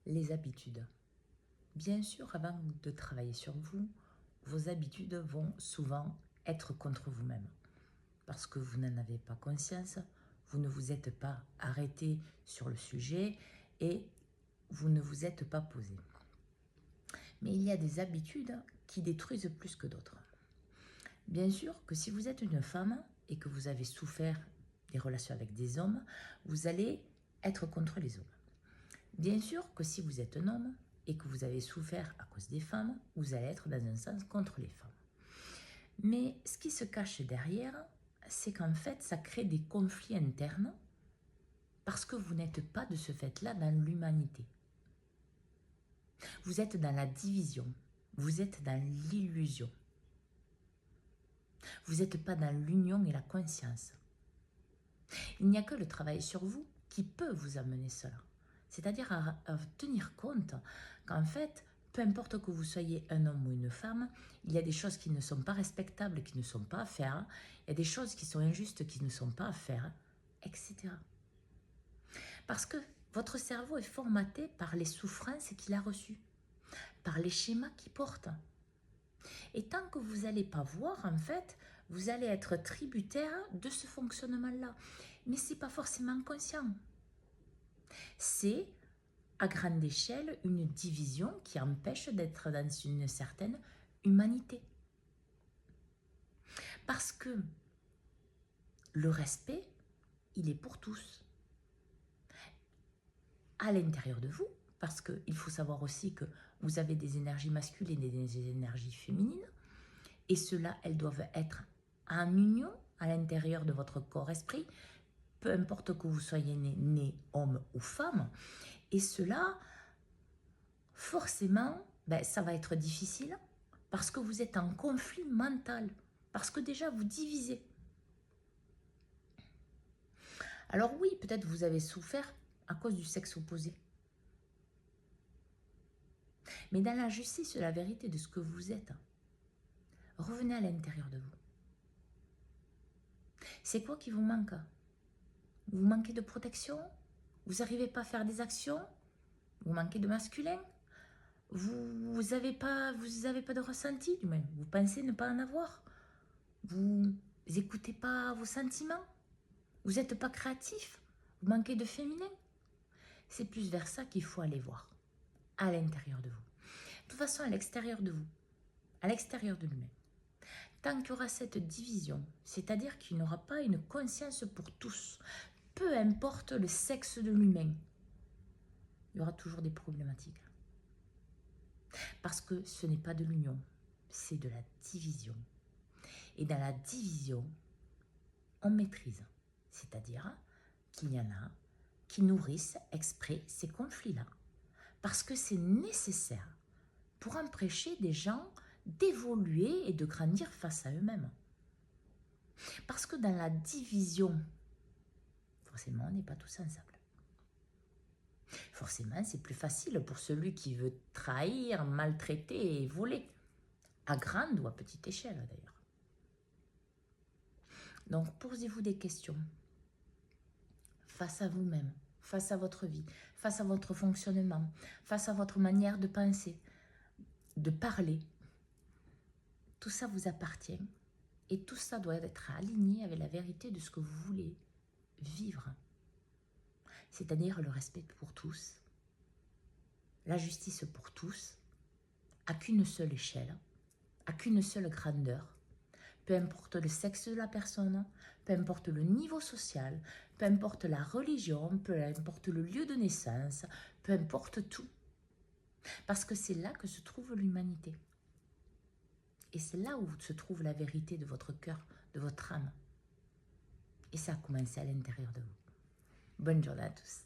Les habitudes. Bien sûr, avant de travailler sur vous, vos habitudes vont souvent être contre vous-même. Parce que vous n'en avez pas conscience, vous ne vous êtes pas arrêté sur le sujet et vous ne vous êtes pas posé. Mais il y a des habitudes qui détruisent plus que d'autres. Bien sûr que si vous êtes une femme et que vous avez souffert des relations avec des hommes, vous allez être contre les hommes. Bien sûr que si vous êtes un homme et que vous avez souffert à cause des femmes, vous allez être dans un sens contre les femmes. Mais ce qui se cache derrière, c'est qu'en fait, ça crée des conflits internes parce que vous n'êtes pas de ce fait-là dans l'humanité. Vous êtes dans la division, vous êtes dans l'illusion. Vous n'êtes pas dans l'union et la conscience. Il n'y a que le travail sur vous qui peut vous amener cela. C'est-à-dire à tenir compte qu'en fait, peu importe que vous soyez un homme ou une femme, il y a des choses qui ne sont pas respectables, qui ne sont pas à faire, il y a des choses qui sont injustes, qui ne sont pas à faire, etc. Parce que votre cerveau est formaté par les souffrances qu'il a reçues, par les schémas qu'il porte. Et tant que vous n'allez pas voir, en fait, vous allez être tributaire de ce fonctionnement-là. Mais ce n'est pas forcément conscient. C'est, à grande échelle, une division qui empêche d'être dans une certaine humanité. Parce que le respect, il est pour tous. À l'intérieur de vous, parce qu'il faut savoir aussi que vous avez des énergies masculines et des énergies féminines, et cela, elles doivent être en union à l'intérieur de votre corps-esprit, peu importe que vous soyez né homme ou femme, et cela, forcément, ça va être difficile, parce que vous êtes en conflit mental, parce que déjà vous divisez. Alors oui, peut-être vous avez souffert à cause du sexe opposé. Mais dans la justice de la vérité de ce que vous êtes, revenez à l'intérieur de vous. C'est quoi qui vous manque? Vous manquez de protection? Vous n'arrivez pas à faire des actions? Vous manquez de masculin? Vous n'avez pas de ressenti, du moins. Vous pensez ne pas en avoir? Vous n'écoutez pas vos sentiments? Vous n'êtes pas créatif? Vous manquez de féminin? C'est plus vers ça qu'il faut aller voir, à l'intérieur de vous. De toute façon, à l'extérieur de vous, à l'extérieur de l'humain, tant qu'il y aura cette division, c'est-à-dire qu'il n'y aura pas une conscience pour tous, peu importe le sexe de l'humain, il y aura toujours des problématiques. Parce que ce n'est pas de l'union, c'est de la division. Et dans la division, on maîtrise. C'est-à-dire qu'il y en a qui nourrissent exprès ces conflits-là. Parce que c'est nécessaire pour empêcher des gens d'évoluer et de grandir face à eux-mêmes. Parce que dans la division, forcément, on n'est pas tous ensemble. Forcément, c'est plus facile pour celui qui veut trahir, maltraiter et voler. À grande ou à petite échelle, d'ailleurs. Donc, posez-vous des questions. Face à vous-même, face à votre vie, face à votre fonctionnement, face à votre manière de penser, de parler. Tout ça vous appartient. Et tout ça doit être aligné avec la vérité de ce que vous voulez vivre. C'est-à-dire le respect pour tous, la justice pour tous, à qu'une seule échelle, à qu'une seule grandeur, peu importe le sexe de la personne, peu importe le niveau social, peu importe la religion, peu importe le lieu de naissance, peu importe tout. Parce que c'est là que se trouve l'humanité. Et c'est là où se trouve la vérité de votre cœur, de votre âme. Et ça a commencé à l'intérieur de vous. Bonne journée à tous.